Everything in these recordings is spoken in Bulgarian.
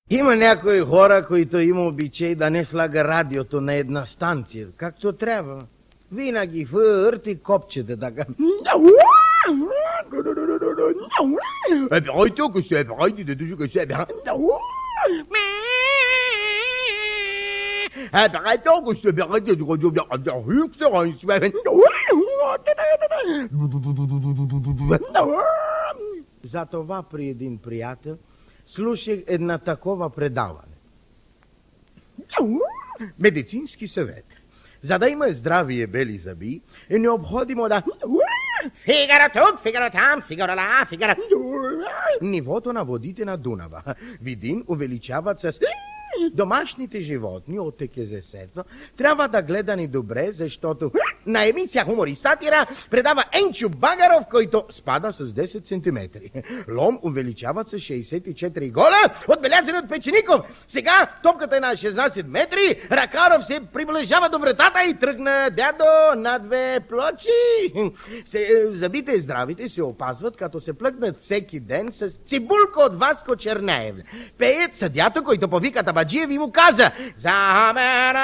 Има някои хора, които има обичай да не слага радиото на една станция, както трябва. Винаги върти копчета така. Айде, ако сте айде, да души къде себе. Айде, ако сте айде, да Затова при един приятел слушах една такова предаване. Медицински съвет. За да има здравие бели зъби, е необходимо да... Фигаро тук, Фигаро там, Фигаро ла, Фигаро... Нивото на водите на Дунава. Видин увеличават с... Домашните животни от ТКЗС-то трябва да гледани добре, защото на емисия Хумор и сатира предава Енчо Багаров, който спада с 10 см. Лом увеличават с 64 гола, отбелязани от Печеников. Сега топката е на 16 метри, Ракаров се приближава до вратата и тръгна дядо на две плочи. Зъбите и здравите се опазват, като се плъкнат всеки ден с цибулка от Васко Чернеев. Пеят съдята, който повика Табаджиев и му каза: за мен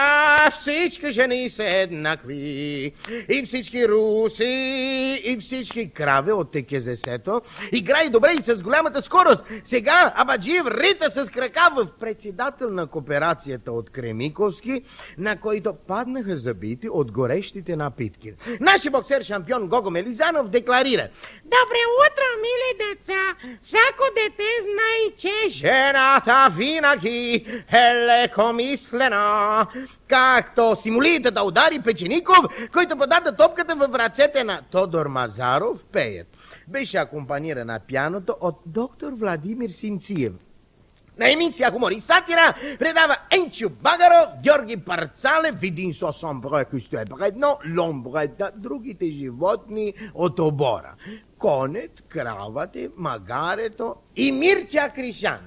всички жени са еднакви, и всички руси, и всички крави от ТКЗС-то. Играй добре и с голямата скорост. Сега Абаджиев рита с крака в председател на кооперацията от Кремиковски, на който паднаха зъбите от горещите напитки. Наши боксер шампион Гого Мелизанов декларира: Добре утро, мили деца! Всяко дете знае, че жената винаги е лекомислена. Както симулиите да удари Печеников, който подаде топката в ръцете на Тодор Мазаров, пеят. Беше акомпаниран на пианото от доктор Владимир Симциев. На емисия Хумор и сатира предава Енчо Багаров, Георги Парцалев, Видин Сосомбре, който е бредно, ломбрета, другите животни от обора. Конет, кравата, магарето и Мирча Кришан.